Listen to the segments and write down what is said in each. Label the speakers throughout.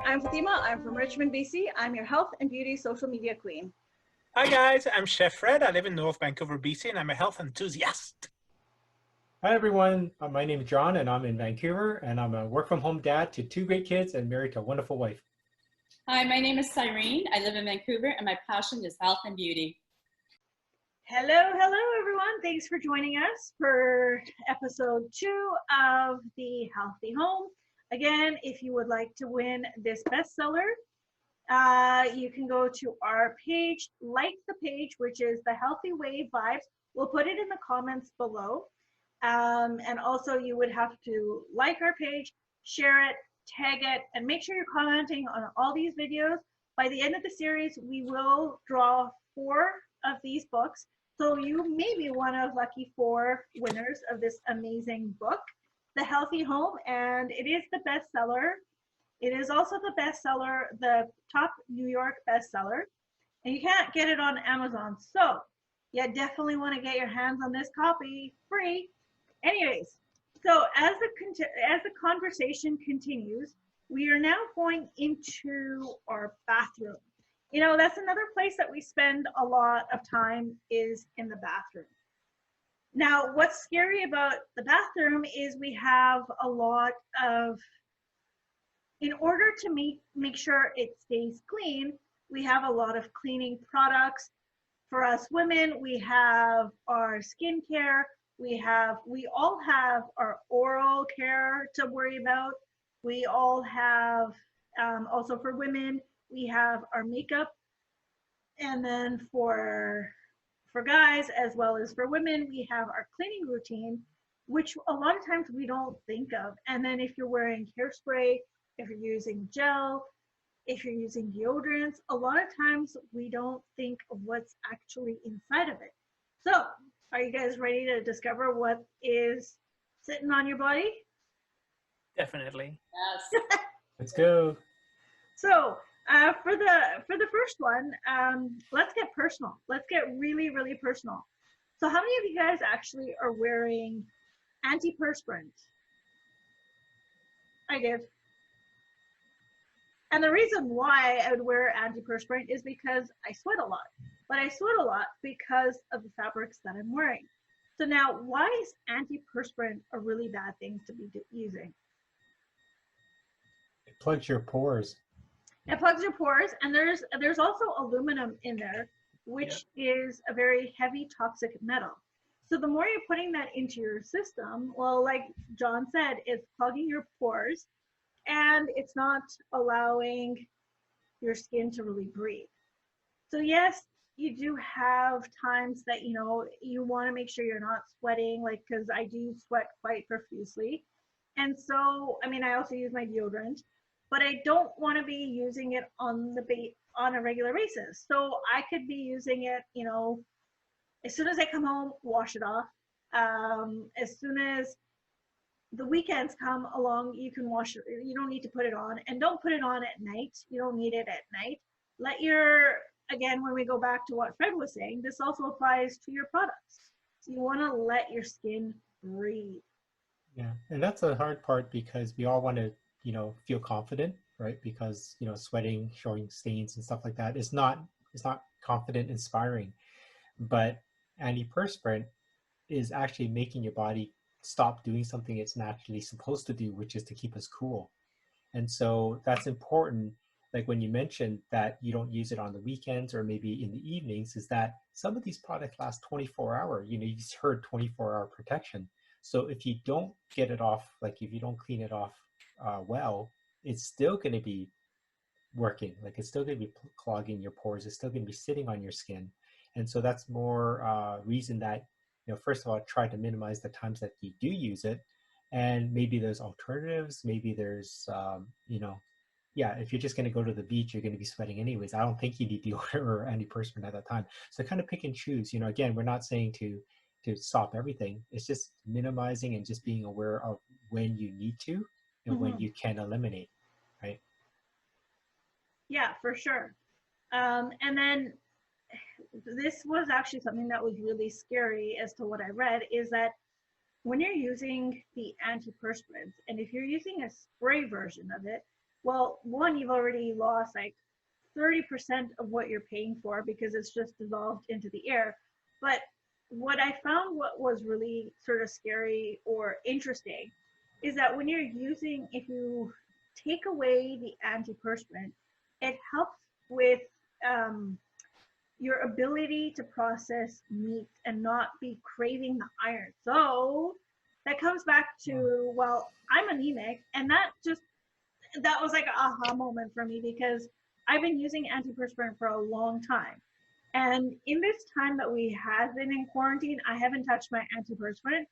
Speaker 1: I'm Fatima. I'm from Richmond, BC. I'm your health and beauty social media queen.
Speaker 2: Hi guys, I'm Chef Fred. I live in North Vancouver, BC, and I'm a health enthusiast.
Speaker 3: Hi everyone, my name is John and I'm in Vancouver and I'm a work from home dad to 2 great kids and married to a wonderful wife.
Speaker 4: Hi, my name is Cyrene. I live in Vancouver and my passion is health and beauty.
Speaker 1: Hello everyone. Thanks for joining us for episode 2 of The Healthy Home. Again, if you would like to win this bestseller, you can go to our page, like the page, which is the Healthy Way Vibes. We'll put it in the comments below. And also you would have to like our page, share it, tag it, and make sure you're commenting on all these videos. By the end of the series, we will draw 4 of these books. So you may be one of lucky 4 winners of this amazing book, The Healthy Home, and it is the bestseller. It is also the bestseller, the top New York bestseller, and you can't get it on Amazon. So you definitely want to get your hands on this copy free. Anyways, so as the conversation continues, we are now going into our bathroom. You know, that's another place that we spend a lot of time is in the bathroom. Now, what's scary about the bathroom is we have a lot of, in order to make sure it stays clean, we have a lot of cleaning products. For us women, we have our skincare, we all have our oral care to worry about. We all have, also for women, we have our makeup. And then for guys, as well as for women, we have our cleaning routine, which a lot of times we don't think of. And then if you're wearing hairspray, if you're using gel, if you're using deodorants, a lot of times we don't think of what's actually inside of it. So, are you guys ready to discover what is sitting on your body?
Speaker 2: Definitely.
Speaker 4: Yes.
Speaker 3: Let's go.
Speaker 1: So, for the first one, let's get personal. Let's get really, really personal. So, how many of you guys actually are wearing antiperspirant? I did. And the reason why I would wear antiperspirant is because I sweat a lot. But I sweat a lot because of the fabrics that I'm wearing. So now, why is antiperspirant a really bad thing to be using?
Speaker 3: It plugs your pores.
Speaker 1: It plugs your pores, and there's also aluminum in there, which is a very heavy toxic metal. So the more you're putting that into your system, well, like John said, it's plugging your pores, and it's not allowing your skin to really breathe. So yes, you do have times that, you know, you want to make sure you're not sweating, like, because I do sweat quite profusely. And so, I mean, I also use my deodorant, but I don't want to be using it on a regular basis. So I could be using it, you know, as soon as I come home, wash it off. As soon as the weekends come along, you can wash it. You don't need to put it on, and don't put it on at night. You don't need it at night. Again, when we go back to what Fred was saying, this also applies to your products. You want to let your skin breathe.
Speaker 3: Yeah, and that's the hard part because we all want to, you know, feel confident, right? Because, you know, sweating, showing stains and stuff like that is not confident inspiring. But antiperspirant is actually making your body stop doing something it's naturally supposed to do, which is to keep us cool. And so that's important. Like when you mentioned that you don't use it on the weekends or maybe in the evenings, is that some of these products last 24 hours. You know, you just heard 24-hour protection. So if you don't get it off, like if you don't clean it off well, it's still going to be working. Like it's still going to be clogging your pores. It's still going to be sitting on your skin. And so that's more reason that, you know, first of all, try to minimize the times that you do use it. And maybe there's alternatives. Maybe there's, you know, yeah, if you're just going to go to the beach, you're going to be sweating anyways. I don't think you need deodorant or antiperspirant at that time. So kind of pick and choose. You know, again, we're not saying to stop everything. It's just minimizing and just being aware of when you need to and when you can eliminate, right?
Speaker 1: Yeah, for sure. And then this was actually something that was really scary as to what I read, is that when you're using the antiperspirants, and if you're using a spray version of it, well, one, you've already lost like 30% of what you're paying for because it's just dissolved into the air. But what I found what was really sort of scary or interesting is that when you're using, if you take away the antiperspirant, it helps with um, your ability to process meat and not be craving the iron. So that comes back to, well, I'm anemic, and that was like an aha moment for me because I've been using antiperspirant for a long time. And in this time that we have been in quarantine, I haven't touched my antiperspirant,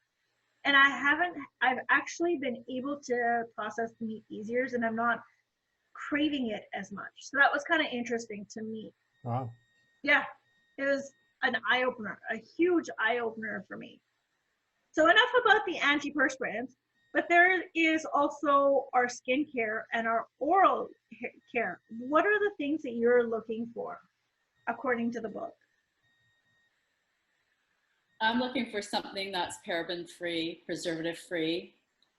Speaker 1: and I've actually been able to process the meat easier, and I'm not craving it as much. So that was kind of interesting to me.
Speaker 3: Wow.
Speaker 1: Yeah, it was an eye opener, a huge eye opener for me. So enough about the antiperspirants, but there is also our skincare and our oral care. What are the things that you're looking for according to the book?
Speaker 4: I'm looking for something that's paraben free, preservative free.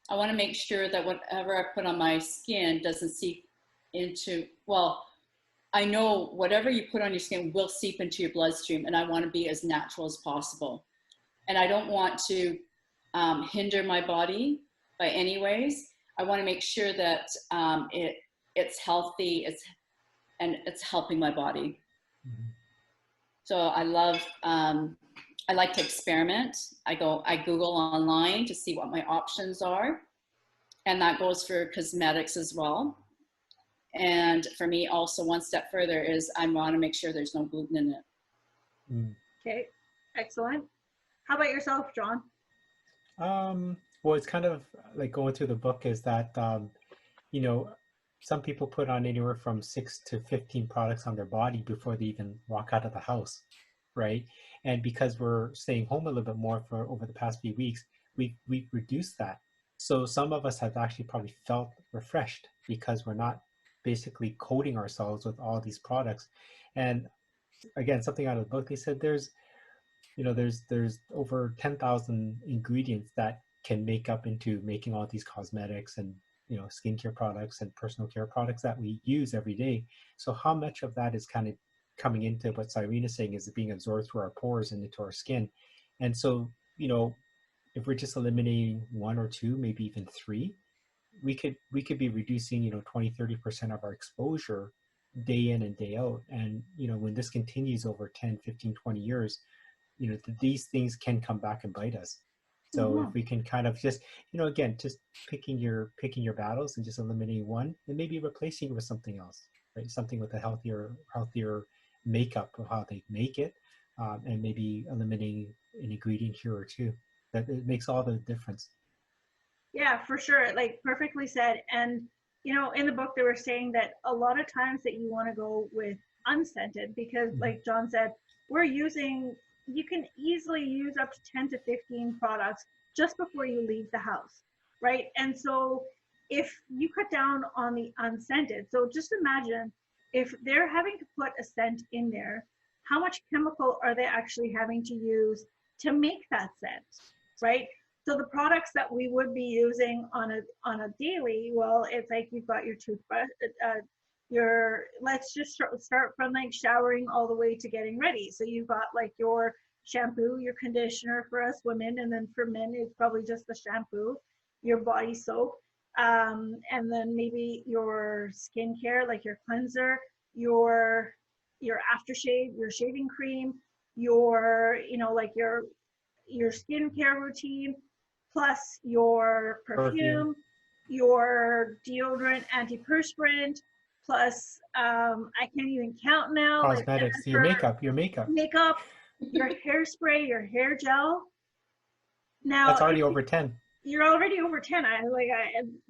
Speaker 4: I want to make sure that whatever I put on my skin doesn't seep into, well, I know whatever you put on your skin will seep into your bloodstream, and I want to be as natural as possible. And I don't want to hinder my body by any ways. I want to make sure that it's healthy, it's helping my body.
Speaker 3: Mhm.
Speaker 4: So I like to experiment. I Google online to see what my options are. And that goes for cosmetics as well. And for me also, one step further is I want to make sure there's no gluten in it.
Speaker 3: Mm.
Speaker 1: Okay, excellent. How about yourself, John?
Speaker 3: Well, it's kind of like going through the book is that, you know, some people put on anywhere from 6 to 15 products on their body before they even walk out of the house, right? And because we're staying home a little bit more for over the past few weeks, we've reduced that. So some of us have actually probably felt refreshed because we're not basically coating ourselves with all these products. And again, something out of the book, they said there's over 10,000 ingredients that can make up into making all these cosmetics and skincare products and personal care products that we use every day. So how much of that is kind of coming into what Cyrene is saying is being absorbed through our pores and into our skin? And so, if we're just eliminating one or two, maybe even three, we could be reducing 20-30% of our exposure day in and day out. And when this continues over 10, 15, 20 years, these things can come back and bite us. So if we can kind of just again, just picking your battles and just eliminating one and maybe replacing it with something else, right? Something with a healthier makeup of how they make it, and maybe eliminating an ingredient here or two. That it makes all the difference.
Speaker 1: Yeah, for sure. Like perfectly said. And in the book they were saying that a lot of times that you want to go with unscented because like John said, you can easily use up to 10 to 15 products just before you leave the house, right? And so if you cut down on the unscented, so just imagine if they're having to put a scent in there, how much chemical are they actually having to use to make that scent, right? So the products that we would be using on a daily, well, it's like you've got your toothbrush, let's just start from like showering all the way to getting ready. So you've got like your shampoo, your conditioner for us women, and then for men it's probably just the shampoo, your body soap, and then maybe your skincare, like your cleanser, your aftershave, your shaving cream, your like your skincare routine, plus your perfume, your deodorant, antiperspirant, plus I can't even count now. Like
Speaker 3: Cosmetics, your makeup.
Speaker 1: makeup, your hairspray, your hair gel. Now
Speaker 3: That's already over 10.
Speaker 1: you're already over 10. I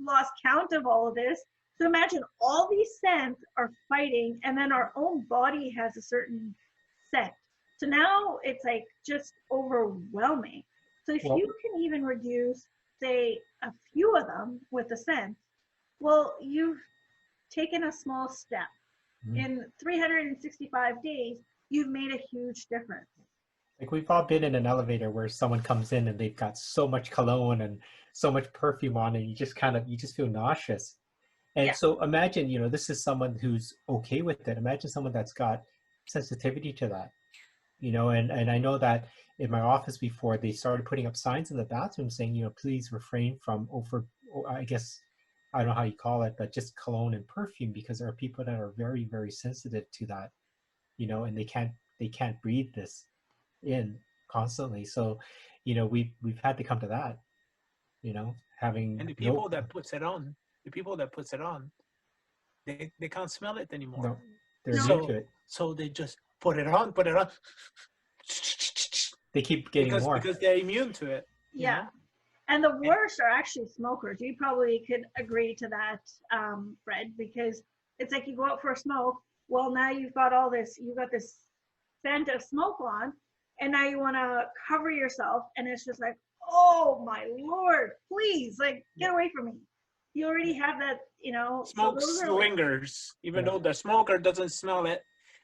Speaker 1: lost count of all of this. So imagine all these scents are fighting, and then our own body has a certain scent. So now it's like just overwhelming. So if
Speaker 3: Well,
Speaker 1: you can even reduce, say, a few of them with the scent, well, you've taken a small step. In 365 days, you've made a huge difference.
Speaker 3: like we've all been in an elevator where someone comes in and they've got so much cologne and so much perfume on, and you just feel nauseous. And
Speaker 1: Yeah.
Speaker 3: so imagine, this is someone who's okay with it. Imagine someone that's got sensitivity to that, and I know that in my office before, they started putting up signs in the bathroom saying, please refrain from I guess, I don't know how you call it, but just cologne and perfume, because there are people that are very, very sensitive to that, and they can't breathe this in constantly. So, we've had to come to that, having
Speaker 2: And the people that puts it on, they can't smell it anymore.
Speaker 3: no, they're
Speaker 1: No.
Speaker 3: immune to it.
Speaker 2: So they just put it on.
Speaker 3: They keep getting more.
Speaker 2: Because they're immune to it.
Speaker 1: Yeah. And the worst are actually smokers. You probably could agree to that, Fred, because it's like you go out for a smoke. Well, now you've got this scent of smoke on, and now you want to cover yourself, and it's just like, oh my Lord, please, like, get away from me. You already have that,
Speaker 2: Smoke
Speaker 1: so
Speaker 2: lingers. Even though the smoker doesn't smell it,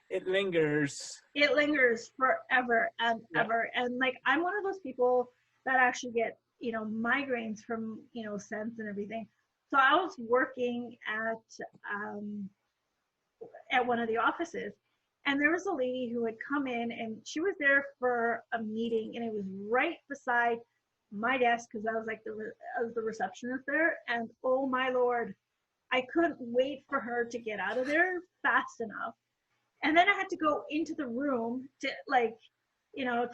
Speaker 2: it lingers.
Speaker 1: It lingers forever and ever. And like, I'm one of those people that actually get, migraines from, scents and everything. So I was working at one of the offices, and there was a lady who had come in, and she was there for a meeting, and it was right beside my desk, because I was like I was the receptionist there, and oh my Lord, I couldn't wait for her to get out of there fast enough. And then I had to go into the room to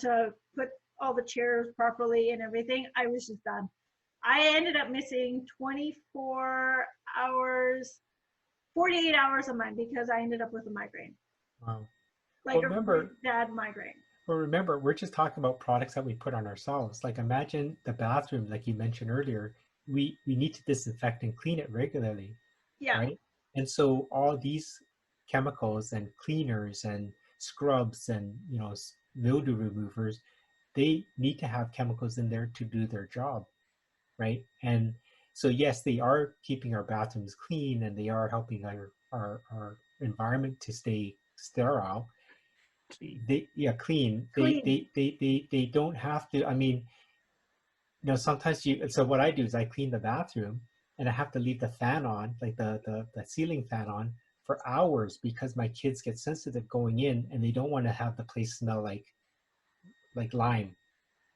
Speaker 1: to put all the chairs properly and everything. I was just done. I ended up missing 24 hours, 48 hours of mine, because I ended up with a migraine.
Speaker 3: Wow.
Speaker 1: Like,
Speaker 3: Well,
Speaker 1: a really bad migraine.
Speaker 3: Well, remember, we're just talking about products that we put on ourselves. Like, imagine the bathroom, like you mentioned earlier. We need to disinfect and clean it regularly,
Speaker 1: Yeah.
Speaker 3: right? And so all these chemicals and cleaners and scrubs and mildew removers, they need to have chemicals in there to do their job, right? And so yes, they are keeping our bathrooms clean, and they are helping our environment to stay sterile. Clean. They don't have to. I mean, sometimes so what I do is I clean the bathroom, and I have to leave the fan on, like the ceiling fan on, for hours, because my kids get sensitive going in, and they don't want to have the place smell like lime.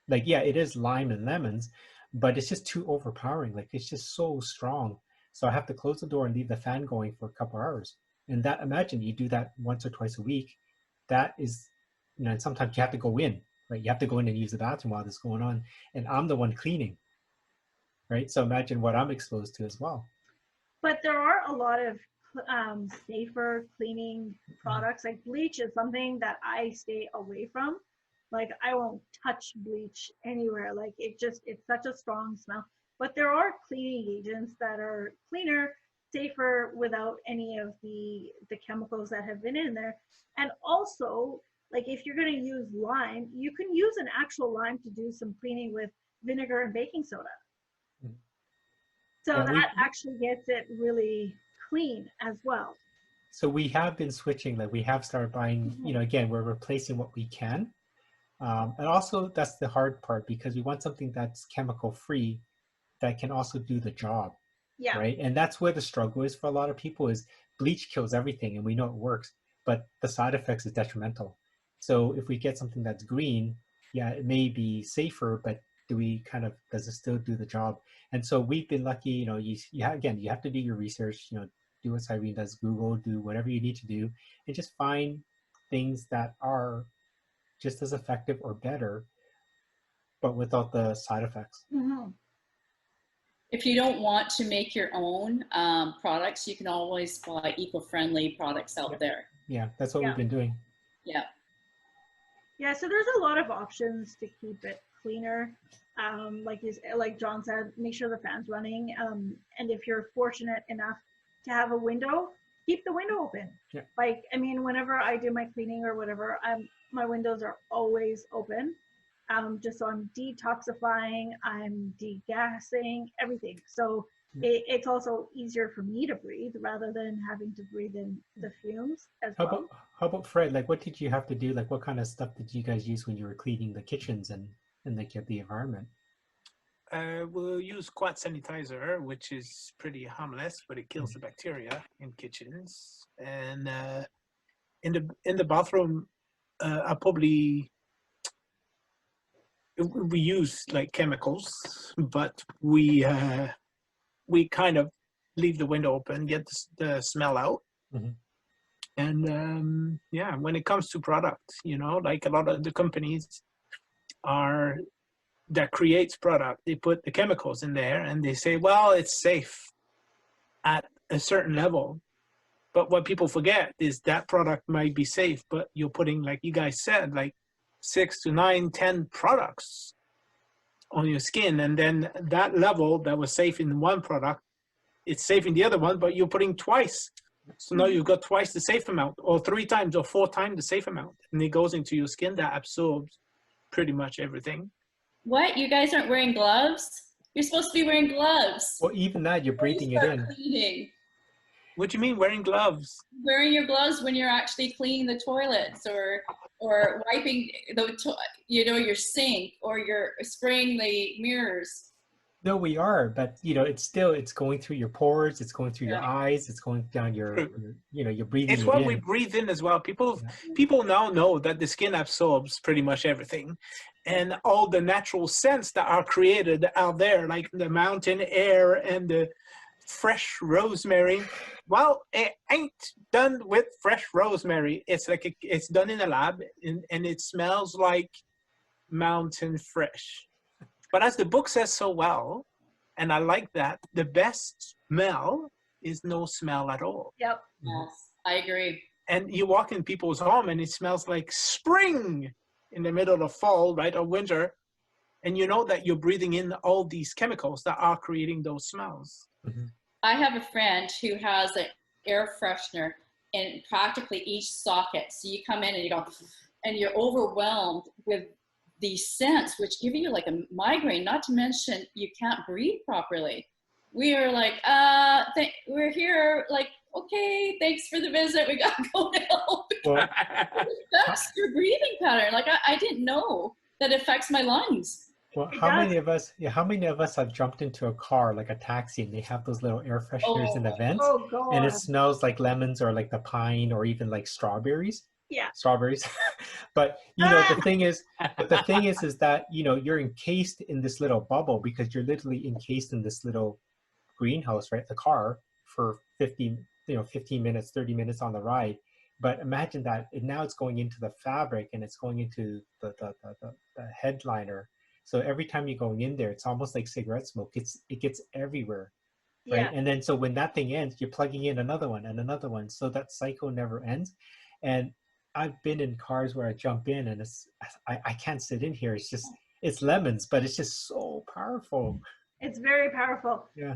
Speaker 3: Like, yeah, it is lime and lemons, but it's just too overpowering. Like, it's just so strong. So I have to close the door and leave the fan going for a couple hours. And that, imagine you do that once or twice a week. That is, and sometimes you have to go in, right? You have to go in and use the bathroom while this is going on. And I'm the one cleaning, right? So imagine what I'm exposed to as well.
Speaker 1: But there are a lot of safer cleaning products. Like, bleach is something that I stay away from. Like, I won't touch bleach anywhere. Like, it's such a strong smell. But there are cleaning agents that are cleaner, safer, without any of the chemicals that have been in there. And also, like, if you're going to use lime, you can use an actual lime to do some cleaning with vinegar and baking soda. So that actually gets it really clean as well.
Speaker 3: So we have been switching. Like, we have started buying, again, we're replacing what we can. And also, that's the hard part, because we want something that's chemical free that can also do the job.
Speaker 1: Yeah.
Speaker 3: Right. And that's where the struggle is for a lot of people, is bleach kills everything, and we know it works, but the side effects is detrimental. So if we get something that's green, yeah, it may be safer, but does it still do the job? And so we've been lucky, again, you have to do your research, do what Cyrene does, Google, do whatever you need to do, and just find things that are just as effective or better, but without the side effects.
Speaker 1: Mm-hmm.
Speaker 4: If you don't want to make your own products, you can always buy eco-friendly products out there.
Speaker 3: Yeah, that's what we've been doing.
Speaker 4: Yeah.
Speaker 1: Yeah, so there's a lot of options to keep it cleaner. Like John said, make sure the fan's running. And if you're fortunate enough to have a window, keep the window open.
Speaker 3: Yeah.
Speaker 1: Like, I mean, whenever I do my cleaning or whatever, my windows are always open. Just so I'm detoxifying, I'm degassing, everything. So it's also easier for me to breathe rather than having to breathe in the fumes as well.
Speaker 3: How about Fred? Like, what did you have to do? Like, what kind of stuff did you guys use when you were cleaning the kitchens and the environment?
Speaker 2: we'll use quad sanitizer, which is pretty harmless, but it kills the bacteria in kitchens. And in the bathroom, I probably we use like chemicals, but we kind of leave the window open, get the smell out.
Speaker 3: Mhm.
Speaker 2: And yeah, when it comes to products, you know, like a lot of the companies are that creates product, they put the chemicals in there and they say, well, it's safe at a certain level. But what people forget is that product might be safe, but you're putting, like you guys said, like 6 to 9, 10 products on your skin. And then that level that was safe in one product, it's safe in the other one, but you're putting twice. So now you've got twice the safe amount, or 3 times or 4 times the safe amount. And it goes into your skin that absorbs pretty much everything.
Speaker 4: What? You guys aren't wearing gloves? You're supposed to be wearing gloves.
Speaker 3: Well, even that, you're breathing it in.
Speaker 4: Cleaning.
Speaker 2: What do you mean wearing gloves?
Speaker 4: Wearing your gloves when you're actually cleaning the toilets or wiping your sink, or you're spraying the mirrors.
Speaker 3: No, we are, but it's going through your pores, it's going through your eyes, it's going down your you're breathing
Speaker 2: It's
Speaker 3: it
Speaker 2: what
Speaker 3: in.
Speaker 2: we breathe in as well. People now know that the skin absorbs pretty much everything, and all the natural scents that are created out there, like the mountain air and the fresh rosemary. Well, it ain't done with fresh rosemary. It's like it's done in a lab, and it smells like mountain fresh. But as the book says so well, and I like that, the best smell is no smell at all.
Speaker 1: Yep.
Speaker 4: Yes, I agree.
Speaker 2: And you walk in people's home and it smells like spring in the middle of fall, right, or winter. And you know that you're breathing in all these chemicals that are creating those smells.
Speaker 3: Mhm.
Speaker 4: I have a friend who has an air freshener in practically each socket. So you come in and you go, and you're overwhelmed with these scents, which give you like a migraine, not to mention you can't breathe properly. We are like, we're here, like, okay, thanks for the visit, we gotta go now.
Speaker 3: Well,
Speaker 4: That's your breathing pattern. Like, I didn't know that affects my lungs.
Speaker 3: well,
Speaker 1: It
Speaker 3: how
Speaker 1: does.
Speaker 3: many of us have jumped into a car, like a taxi, and they have those little air fresheners in the vents,
Speaker 1: Oh God.
Speaker 3: and it smells like lemons or like the pine or even like strawberries.
Speaker 1: Yeah.
Speaker 3: Strawberries. But the thing is that you're encased in this little bubble because you're literally encased in this little greenhouse, right? The car for 15 minutes, 30 minutes on the ride. But imagine that now it's going into the fabric and it's going into the headliner. So every time you're going in there, it's almost like cigarette smoke. It gets everywhere, right?
Speaker 1: Yeah.
Speaker 3: And then so when that thing ends, you're plugging in another one and another one. So that cycle never ends. And I've been in cars where I jump in and I can't sit in here. It's lemons, but it's just so powerful.
Speaker 1: It's very powerful.
Speaker 3: Yeah.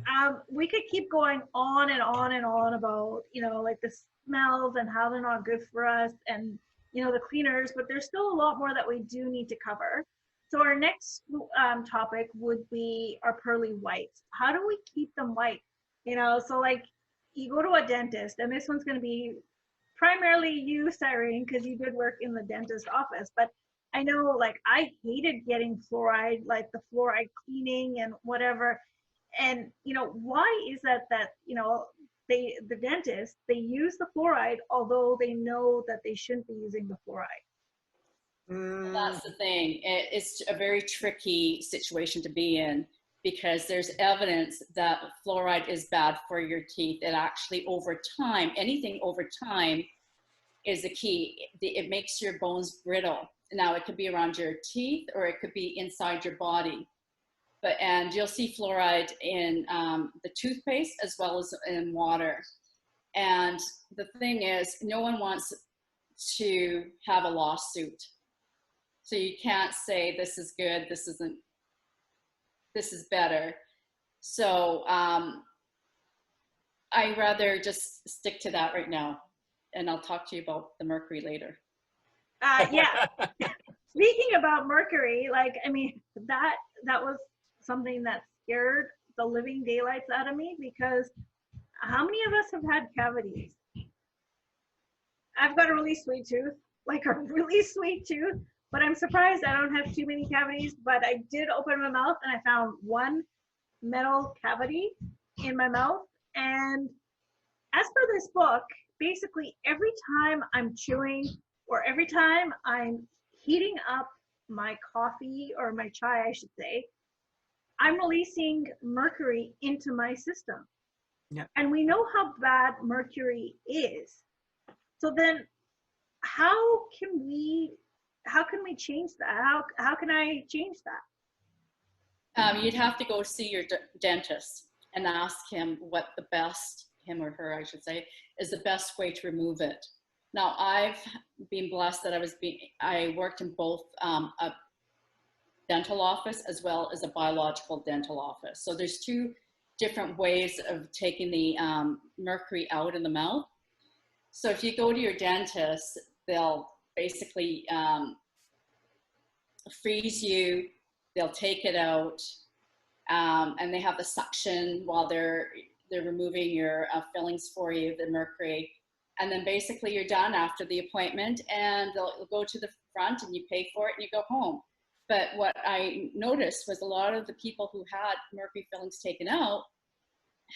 Speaker 1: We could keep going on and on and on about, like the smells and how they're not good for us and, the cleaners, but there's still a lot more that we do need to cover. So our next topic would be our pearly whites. How do we keep them white? So like you go to a dentist, and this one's going to be primarily you, Cyrene, because you did work in the dentist office, but I know like I hated getting fluoride, like the fluoride cleaning and whatever. And why is that the dentists, they use the fluoride, although they know that they shouldn't be using the fluoride.
Speaker 4: That's the thing. It's a very tricky situation to be in because there's evidence that fluoride is bad for your teeth. It actually over time, anything over time is the key. It makes your bones brittle. Now it could be around your teeth or it could be inside your body. And you'll see fluoride in the toothpaste as well as in water. And the thing is, no one wants to have a lawsuit. So you can't say this is good, this isn't, this is better. So I'd rather just stick to that right now. And I'll talk to you about the mercury later.
Speaker 1: Yeah. Speaking about mercury, that was something that scared the living daylights out of me, because how many of us have had cavities? I've got a really sweet tooth, but I'm surprised I don't have too many cavities, but I did open my mouth and I found one metal cavity in my mouth. And as per this book, basically every time I'm chewing or every time I'm heating up my coffee or my chai, I should say, I'm releasing mercury into my system.
Speaker 2: Yeah.
Speaker 1: And we know how bad mercury is. So then how can we change that? How can I change that?
Speaker 4: You'd have to go see your dentist and ask him what the best, him or her, I should say, is the best way to remove it. Now, I've been blessed that I worked in both a dental office as well as a biological dental office. So there's two different ways of taking the mercury out in the mouth. So if you go to your dentist, they'll basically freeze you, they'll take it out, and they have the suction while they're removing your fillings for you, the mercury. And then basically you're done after the appointment, and they'll go to the front and you pay for it and you go home. But what I noticed was a lot of the people who had mercury fillings taken out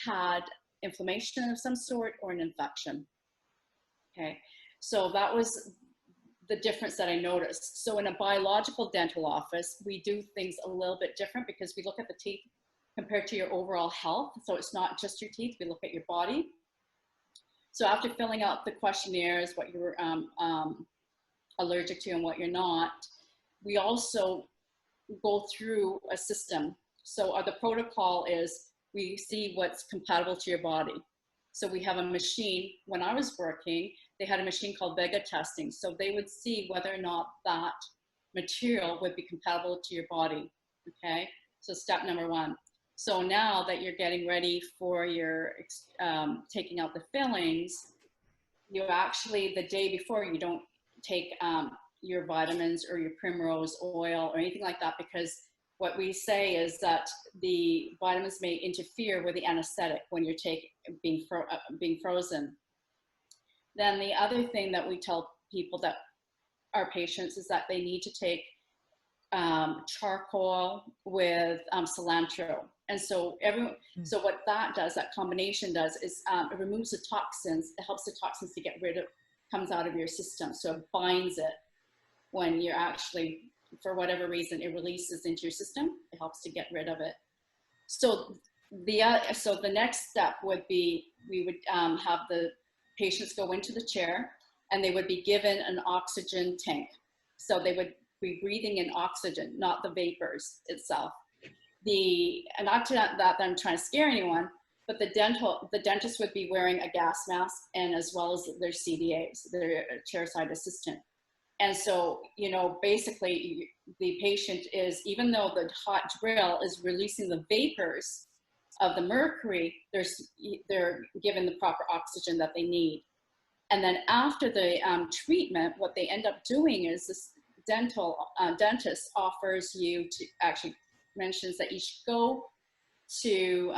Speaker 4: had inflammation of some sort or an infection. Okay, so that was the difference that I noticed. So in a biological dental office, we do things a little bit different because we look at the teeth compared to your overall health. So it's not just your teeth, we look at your body. So after filling out the questionnaires, what you're allergic to and what you're not, we also go through a system. So the protocol is we see what's compatible to your body. So we have a machine. When I was working, they had a machine called Vega testing. So they would see whether or not that material would be compatible to your body. Okay, so step number one. So now that you're getting ready for your taking out the fillings, you actually, the day before, you don't take your vitamins or your primrose oil or anything like that, because what we say is that the vitamins may interfere with the anesthetic when you're being frozen. Then the other thing that we tell people that are patients is that they need to take charcoal with cilantro. And so so what that does, that combination does, is it removes the toxins. It helps the toxins to get rid of, comes out of your system. So it binds it when you're actually, for whatever reason, it releases into your system. It helps to get rid of it. So the next step would be, we would have the patients go into the chair and they would be given an oxygen tank. So they would be breathing in oxygen, not the vapors itself. And not that I'm trying to scare anyone, but the dentist would be wearing a gas mask, and as well as their CDAs, their chairside assistant. And so, basically the patient is, even though the hot drill is releasing the vapors of the mercury, they're given the proper oxygen that they need. And then after the treatment, what they end up doing is this dentist offers you to, actually mentions that you should go to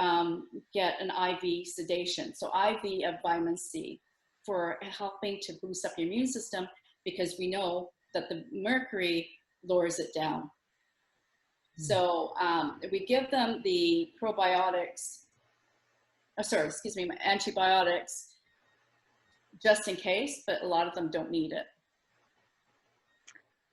Speaker 4: get an IV sedation. So IV of vitamin C for helping to boost up your immune system, because we know that the mercury lowers it down. So we give them the antibiotics just in case, but a lot of them don't need it.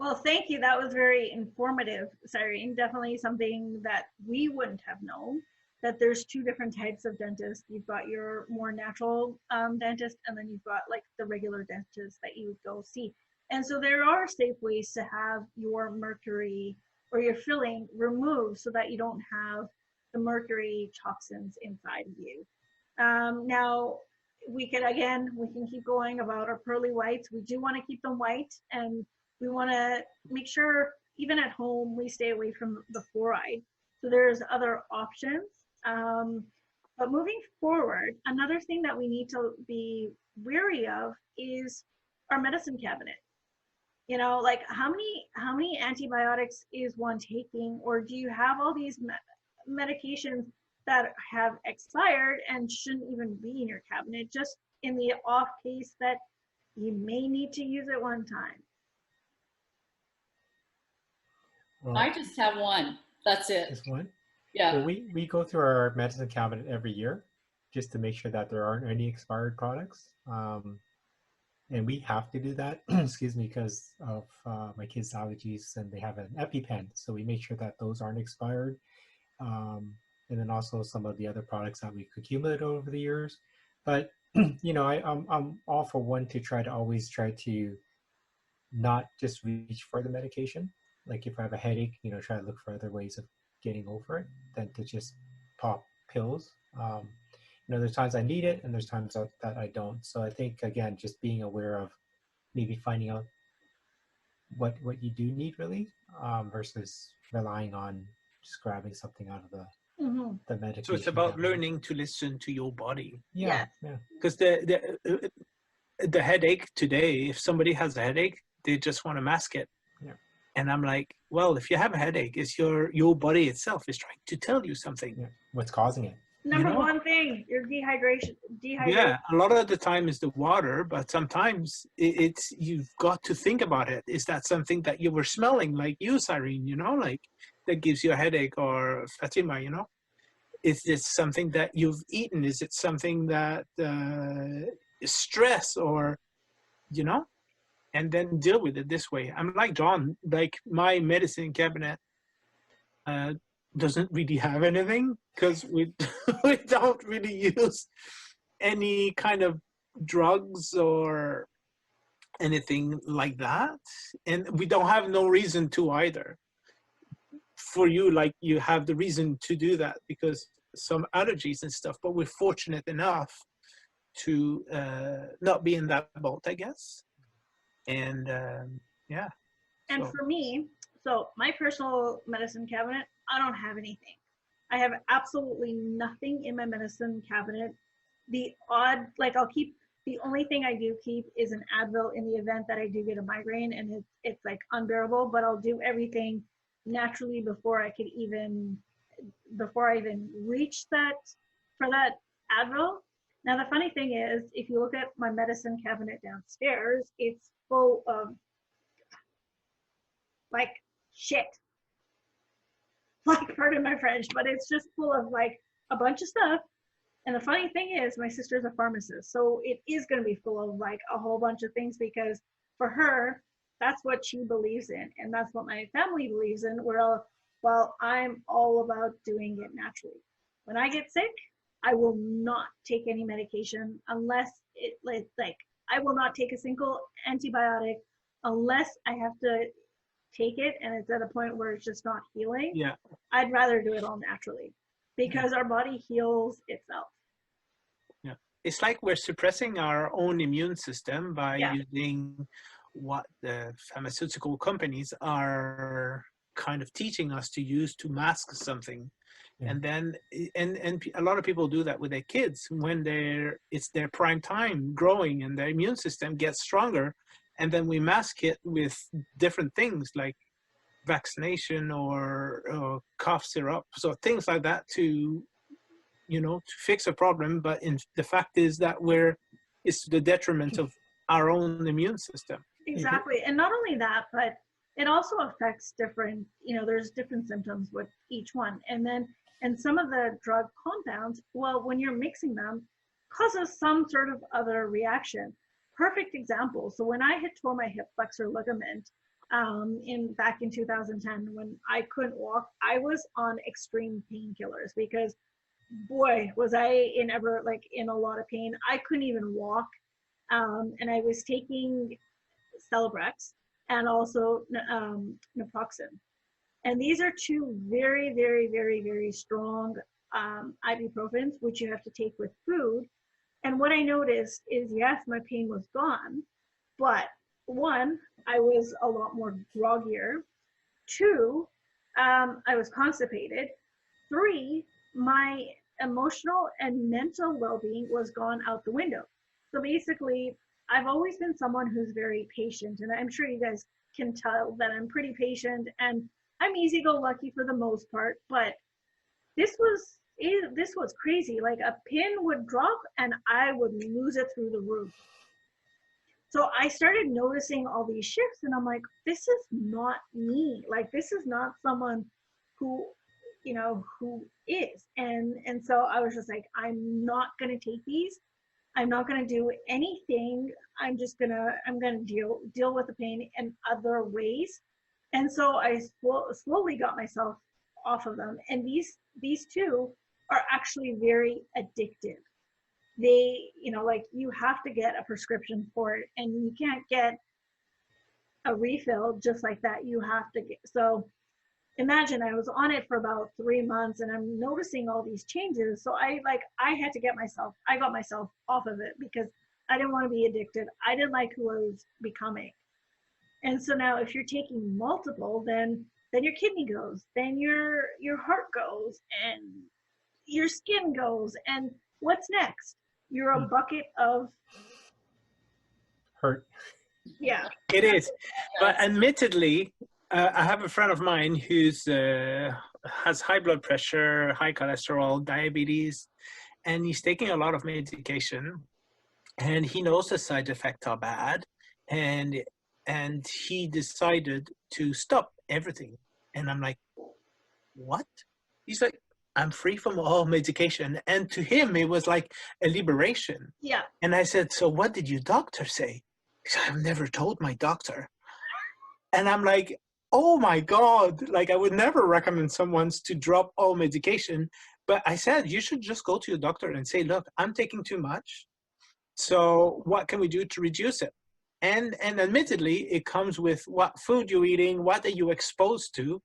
Speaker 1: Well, thank you. That was very informative, Cyrene. Definitely something that we wouldn't have known, that there's two different types of dentists. You've got your more natural dentist, and then you've got like the regular dentist that you would go see. And so there are safe ways to have your mercury or your filling removed so that you don't have the mercury toxins inside of you. Now, we can keep going about our pearly whites. We do want to keep them white, and we want to make sure, even at home, we stay away from the fluoride. So there's other options. But moving forward, another thing that we need to be wary of is our medicine cabinet. Like how many antibiotics is one taking, or do you have all these medications that have expired and shouldn't even be in your cabinet, just in the off case that you may need to use it one time?
Speaker 3: Well,
Speaker 4: I just have one. That's it.
Speaker 3: this one.
Speaker 4: Yeah.
Speaker 3: Well, we go through our medicine cabinet every year just to make sure that there aren't any expired products. And we have to do that, excuse me, because of my kids' allergies, and they have an EpiPen. So we make sure that those aren't expired. And then also some of the other products that we've accumulated over the years. But you know, I'm all for one to always try to not just reach for the medication. Like if I have a headache, you know, try to look for other ways of getting over it than to just pop pills. You know, there's times I need it and there's times that I don't. So I think again, just being aware of maybe finding out what you do need really, versus relying on just grabbing something out of
Speaker 1: Mhm.
Speaker 3: the medication.
Speaker 2: So it's about
Speaker 3: cabinet.
Speaker 2: learning to listen to your body.
Speaker 3: Yeah,
Speaker 1: Yes.
Speaker 3: yeah,
Speaker 2: Because the headache today, if somebody has a headache, they just want to mask it.
Speaker 3: Yeah.
Speaker 2: And I'm like, well, if you have a headache, it's your body itself is trying to tell you something.
Speaker 3: yeah. What's causing it?
Speaker 1: Number
Speaker 2: know?
Speaker 1: one thing, your dehydration.
Speaker 2: Yeah, a lot of the time is the water, but sometimes it's you've got to think about it. Is that something that you were smelling, like you, Cyrene, you know, like that gives you a headache, or Fatima, you know? Is this something that you've eaten? Is it something that is stress, or, you know? And then deal with it this way. I'm like John, like my medicine cabinet doesn't really have anything because we, we don't really use any kind of drugs or anything like that, and we don't have no reason to either. For you, like you have the reason to do that because some allergies and stuff, but we're fortunate enough to not be in that boat, I guess. And yeah.
Speaker 1: And
Speaker 2: So
Speaker 1: for me, so my personal medicine cabinet, I don't have anything. I have absolutely nothing in my medicine cabinet. The odd, like I'll keep, the only thing I do keep is an Advil in the event that I do get a migraine and it's like unbearable, but I'll do everything naturally before I even reach that, for that Advil. Now the funny thing is, if you look at my medicine cabinet downstairs, it's full of like shit. Like, pardon my French, but it's just full of like a bunch of stuff. And the funny thing is, my sister's a pharmacist, so it is going to be full of like a whole bunch of things because for her, that's what she believes in, and that's what my family believes in. Well, I'm all about doing it naturally. When I get sick, I will not take any medication unless like I will not take a single antibiotic unless I have to take it and it's at a point where it's just not healing.
Speaker 2: yeah,
Speaker 1: I'd rather do it all naturally because our body heals itself.
Speaker 2: yeah, it's like we're suppressing our own immune system by
Speaker 1: Yeah.
Speaker 2: using what the pharmaceutical companies are kind of teaching us to use to mask something.
Speaker 3: Yeah.
Speaker 2: And then and a lot of people do that with their kids when it's their prime time growing and their immune system gets stronger, and then we mask it with different things like vaccination or cough syrup, so things like that to, you know, to fix a problem. But the fact is that it's to the detriment of our own immune system.
Speaker 1: Exactly. And not only that, but it also affects different, there's different symptoms with each one. And some of the drug compounds, well, when you're mixing them, causes some sort of other reaction. Perfect example. So when I had tore my hip flexor ligament back in 2010, when I couldn't walk, I was on extreme painkillers because boy, was I in a lot of pain. I couldn't even walk. And I was taking Celebrex and also naproxen. And these are two very, very, very, very strong ibuprofens, which you have to take with food. And what I noticed is, yes, my pain was gone, but one, I was a lot more groggier. Two, I was constipated. Three, my emotional and mental well-being was gone out the window. So basically, I've always been someone who's very patient, and I'm sure you guys can tell that I'm pretty patient and I'm easy-go-lucky for the most part, but this was crazy. Like a pin would drop and I would lose it through the roof. So I started noticing all these shifts, and I'm like, this is not me. Like, this is not someone who, who is. And so I was just like, I'm not gonna take these. I'm not gonna do anything. I'm gonna deal with the pain in other ways. And so I slowly got myself off of them. And these two are actually very addictive. They, like, you have to get a prescription for it, and you can't get a refill just like that. You have to get, so imagine I was on it for about 3 months, and I'm noticing all these changes. So I had to I got myself off of it because I didn't want to be addicted. I didn't like who I was becoming. And so now if you're taking multiple, then your kidney goes, then your heart goes, and your skin goes, and what's next? You're a bucket of,
Speaker 3: Hurt.
Speaker 1: yeah.
Speaker 2: It is. But admittedly, I have a friend of mine who's has high blood pressure, high cholesterol, diabetes, and he's taking a lot of medication. And he knows the side effects are bad, and he decided to stop everything. And I'm like, what? He's like, I'm free from all medication. And to him, it was like a liberation.
Speaker 1: Yeah.
Speaker 2: And I said, so what did your doctor say? He said, I've never told my doctor. And I'm like, oh my God, like I would never recommend someone to drop all medication. But I said, you should just go to your doctor and say, look, I'm taking too much. So what can we do to reduce it? And admittedly, it comes with what food you're eating, what are you exposed to,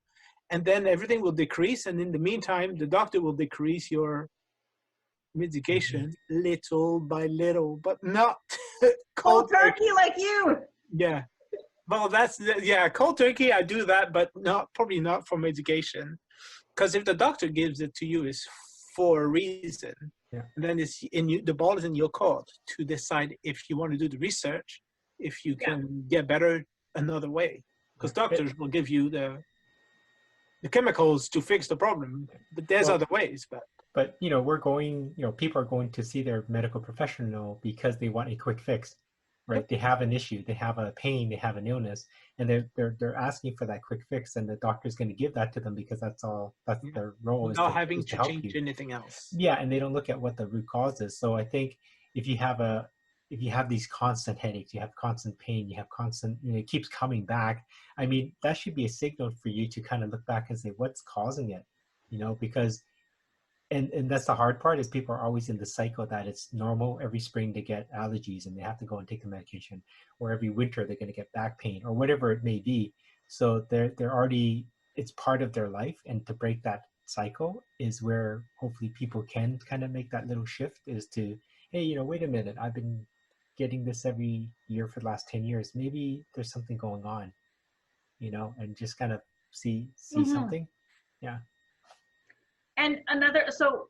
Speaker 2: and then everything will decrease. And in the meantime, the doctor will decrease your medication little by little, but not
Speaker 1: Cold turkey like you.
Speaker 2: Yeah. Well, cold turkey, I do that, but probably not for medication. Because if the doctor gives it to you, it's for a reason.
Speaker 3: Yeah.
Speaker 2: And then the ball is in your court to decide if you want to do the research, if you can get better another way. Because doctors will give you the chemicals to fix the problem, but there's other ways.
Speaker 3: But people are going to see their medical professional because they want a quick fix, right? They have an issue, they have a pain, they have an illness, and they're asking for that quick fix, and the doctor's going to give that to them because that's their role.
Speaker 2: Without having
Speaker 3: is
Speaker 2: to
Speaker 3: help
Speaker 2: change
Speaker 3: you.
Speaker 2: anything else.
Speaker 3: Yeah, and they don't look at what the root cause is. So I think if you have these constant headaches, you have constant pain, you have constant, it keeps coming back. I mean, that should be a signal for you to kind of look back and say, what's causing it? Because and that's the hard part is people are always in the cycle that it's normal every spring to get allergies and they have to go and take the medication, or every winter they're going to get back pain or whatever it may be. So they're already, it's part of their life, and to break that cycle is where hopefully people can kind of make that little shift, is to, hey, wait a minute, I've been getting this every year for the last 10 years. Maybe there's something going on, and just kind of see something. Yeah.
Speaker 1: And so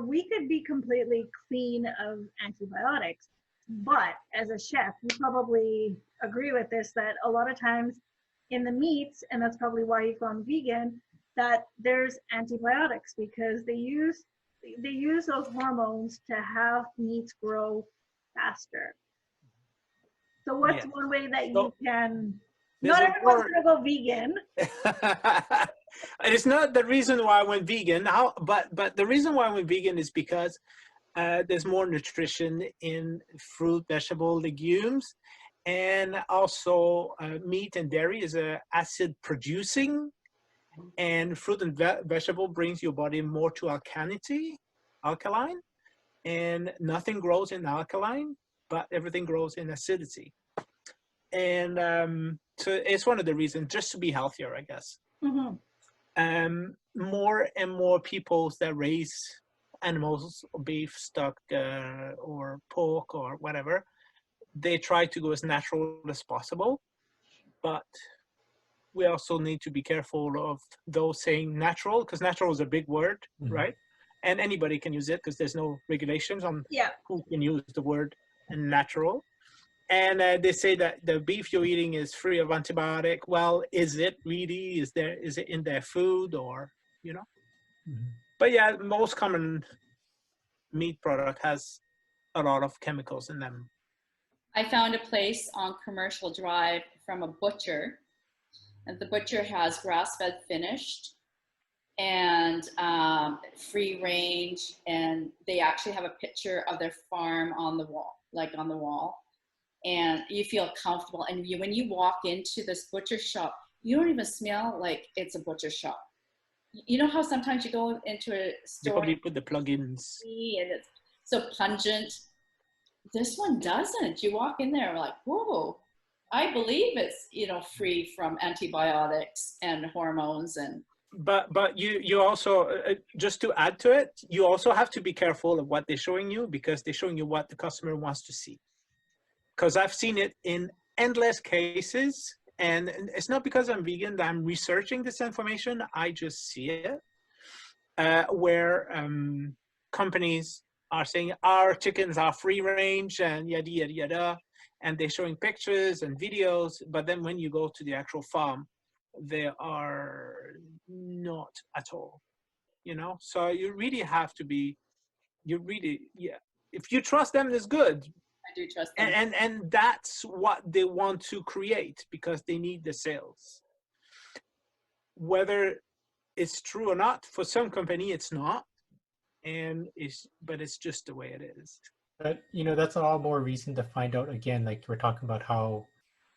Speaker 1: we could be completely clean of antibiotics, but as a chef, you probably agree with this, that a lot of times in the meats, and that's probably why you've gone vegan, that there's antibiotics because they use those hormones to have meats grow faster. So what's one way that you can, not everyone's going to go vegan.
Speaker 2: It's not the reason why I went vegan. But the reason why I went vegan is because there's more nutrition in fruit, vegetable, legumes, and also meat and dairy is acid producing, and fruit and vegetable brings your body more to alkaline, and nothing grows in alkaline, but everything grows in acidity. And so it's one of the reasons, just to be healthier, I guess.
Speaker 1: Mm-hmm.
Speaker 2: More and more people that raise animals, beef, stock, or pork, or whatever, they try to go as natural as possible. But we also need to be careful of those saying natural, because natural is a big word, right? And anybody can use it because there's no regulations on who can use the word natural. And they say that the beef you're eating is free of antibiotic. Well, is it really? Is it in their food, or, But yeah, most common meat product has a lot of chemicals in them.
Speaker 4: I found a place on Commercial Drive from a butcher, and the butcher has grass-fed finished and free range, and they actually have a picture of their farm on the wall, like on the wall, and you feel comfortable. And when you walk into this butcher shop, you don't even smell like it's a butcher shop. You know how sometimes you go into a
Speaker 2: They
Speaker 4: store
Speaker 2: probably put the plugins.
Speaker 4: and it's so pungent. This one doesn't. You walk in there like, whoa, I believe it's, free from antibiotics and hormones. And
Speaker 2: But you also, just to add to it, you also have to be careful of what they're showing you, because they're showing you what the customer wants to see. Because I've seen it in endless cases, and it's not because I'm vegan that I'm researching this information. I just see it, where companies are saying our chickens are free range and yada yada yada, and they're showing pictures and videos. But then when you go to the actual farm, they are not at all. So you really have to be. Yeah. If you trust them, it's good.
Speaker 4: I do trust them.
Speaker 2: And that's what they want to create, because they need the sales. Whether it's true or not, for some company it's not, but it's just the way it is.
Speaker 3: But that's all more reason to find out again. Like we're talking about how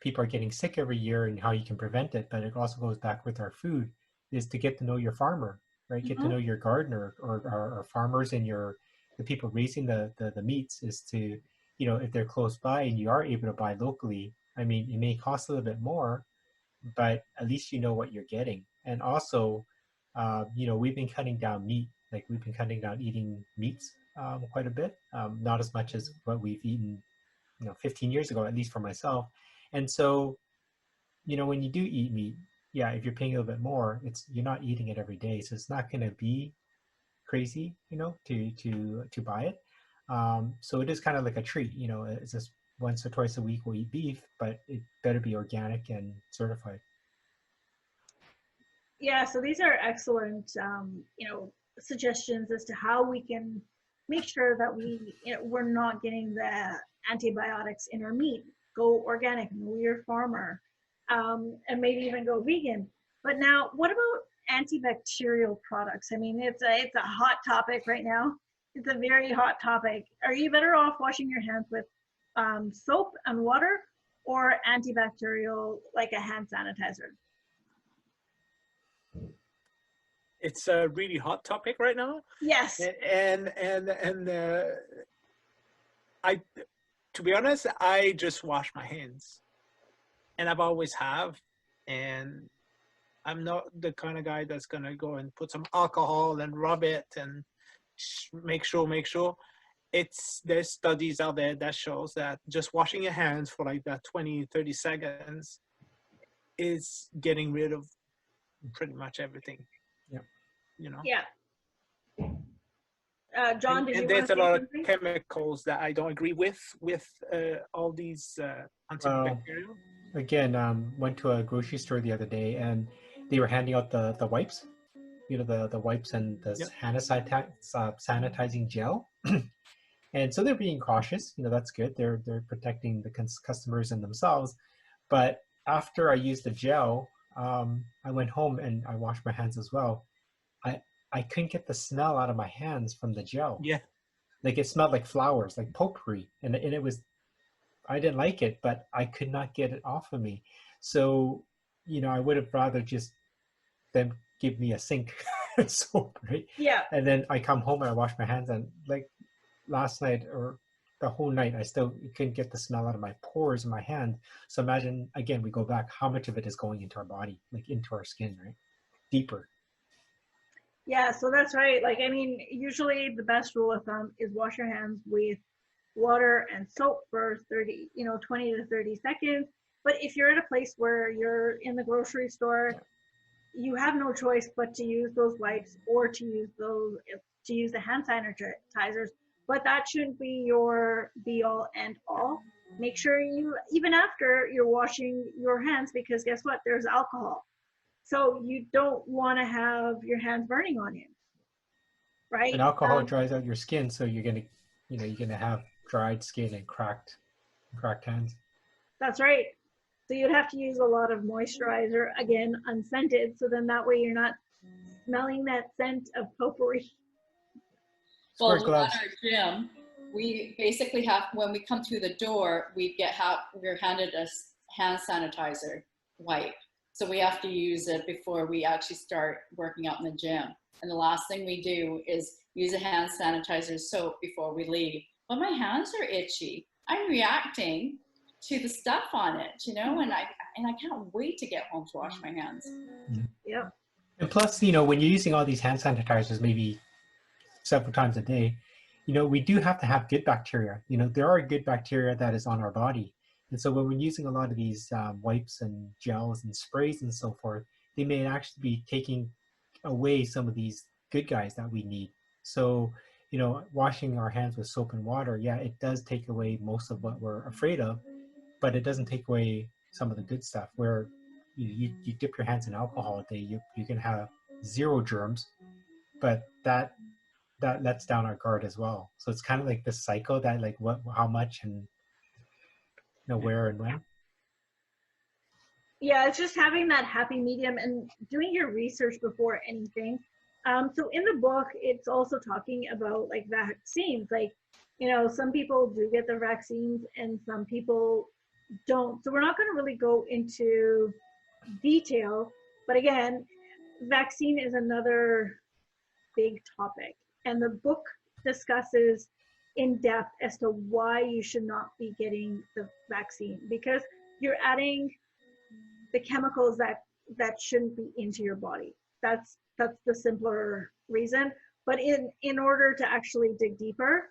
Speaker 3: people are getting sick every year and how you can prevent it. But it also goes back with our food, is to get to know your farmer, right? Get to know your gardener or farmers and the people raising the meats, is to, if they're close by and you are able to buy locally. I mean, it may cost a little bit more, but at least you know what you're getting. And also, we've been cutting down meat. Like we've been cutting down eating meats quite a bit, not as much as what we've eaten, 15 years ago, at least for myself. And so, when you do eat meat, yeah, if you're paying a little bit more, you're not eating it every day, so it's not going to be crazy, to buy it. So it is kind of like a treat. It's just once or twice a week we'll eat beef, but it better be organic and certified.
Speaker 1: Yeah, so these are excellent, suggestions as to how we can make sure that we're not getting the antibiotics in our meat. Go organic, know your farmer, and maybe even go vegan. But now, what about antibacterial products? I mean, it's a hot topic right now. It's a very hot topic. Are you better off washing your hands with soap and water, or antibacterial like a hand sanitizer?
Speaker 2: It's a really hot topic right now.
Speaker 1: Yes.
Speaker 2: And I, to be honest, I just wash my hands, and I've always have. And I'm not the kind of guy that's gonna go and put some alcohol and rub it and make sure. There's studies out there that shows that just washing your hands for like that 20-30 seconds is getting rid of pretty much everything.
Speaker 3: Yeah.
Speaker 1: Yeah. John, did you
Speaker 2: and
Speaker 1: want to
Speaker 2: there's
Speaker 1: say
Speaker 2: a lot
Speaker 1: something?
Speaker 2: of chemicals that I don't agree with all these antibacterial.
Speaker 3: Again, went to a grocery store the other day, and they were handing out the wipes, the wipes and the sanitizing gel. And so they're being cautious. That's good. They're protecting the customers and themselves. But after I used the gel, I went home and I washed my hands as well. I couldn't get the smell out of my hands from the gel.
Speaker 2: Yeah.
Speaker 3: Like it smelled like flowers, like potpourri. And it was, I didn't like it, but I could not get it off of me. So, I would have rather just them give me a sink soap, right?
Speaker 1: Yeah.
Speaker 3: And then I come home and I wash my hands, and like last night or the whole night, I still couldn't get the smell out of my pores in my hand. So imagine, again, we go back, how much of it is going into our body, like into our skin, right? Deeper.
Speaker 1: Yeah, so that's right. Like, I mean, usually the best rule of thumb is wash your hands with water and soap for 20 to 30 seconds. But if you're at a place where you're in the grocery store, you have no choice but to use those wipes or to use the hand sanitizers. But that shouldn't be your be all and all. Make sure even after you're washing your hands, because guess what? There's alcohol. So you don't want to have your hands burning on you, right?
Speaker 3: And alcohol dries out your skin, so you're gonna have dried skin and cracked cracked hands.
Speaker 1: That's right. So you'd have to use a lot of moisturizer, again, unscented. So then that way you're not smelling that scent of potpourri.
Speaker 3: Wear
Speaker 4: Well,
Speaker 3: gloves.
Speaker 4: at our gym, we basically have, when we come through the door, we're handed a hand sanitizer wipe. So we have to use it before we actually start working out in the gym. And the last thing we do is use a hand sanitizer soap before we leave. But my hands are itchy. I'm reacting to the stuff on it, you know, and I can't wait to get home to wash my hands.
Speaker 1: Yep.
Speaker 3: And plus, you know, when you're using all these hand sanitizers, maybe several times a day, you know, we do have to have good bacteria. You know, there are good bacteria that is on our body. And so when we're using a lot of these wipes and gels and sprays and so forth, they may actually be taking away some of these good guys that we need. So, you know, washing our hands with soap and water, yeah, it does take away most of what we're afraid of, but it doesn't take away some of the good stuff where you dip your hands in alcohol a day, you can have 0 germs, but that lets down our guard as well. So it's kind of like this cycle that like how much and you know where and when.
Speaker 1: Yeah, it's just having that happy medium and doing your research before anything. So in the book, it's also talking about like vaccines. Like, you know, some people do get the vaccines and some people don't. So we're not going to really go into detail. But again, vaccine is another big topic. And the book discusses in depth as to why you should not be getting the vaccine, because you're adding the chemicals that shouldn't be into your body. That's the simpler reason. But in order to actually dig deeper,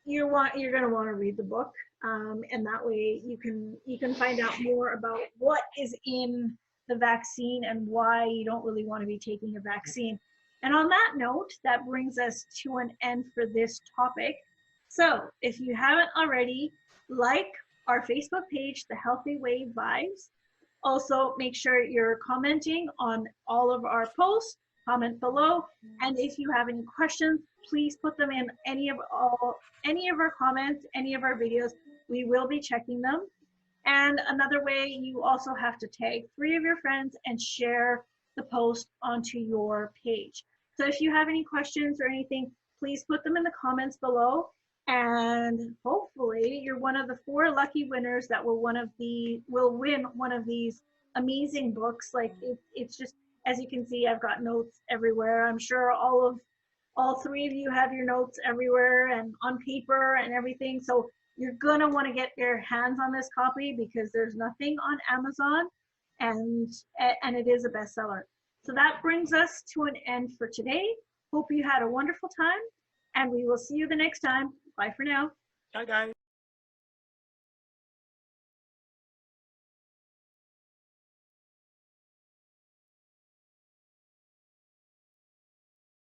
Speaker 1: you're going to want to read the book, and that way you can find out more about what is in the vaccine and why you don't really want to be taking a vaccine. And on that note, that brings us to an end for this topic. So if you haven't already, like our Facebook page, The Healthy Way Vibes. Also, make sure you're commenting on all of our posts, comment below. And if you have any questions, please put them in any of our comments, any of our videos. We will be checking them. And another way, you also have to tag 3 of your friends and share the post onto your page. So if you have any questions or anything, please put them in the comments below. And hopefully you're one of the 4 lucky winners that will win one of these amazing books. Like it's just, as you can see, I've got notes everywhere. I'm sure all 3 of you have your notes everywhere and on paper and everything. So you're gonna want to get your hands on this copy because there's nothing on Amazon, and it is a bestseller. So that brings us to an end for today. Hope you had a wonderful time, and we will see you the next time. Bye for now.
Speaker 2: Bye, guys.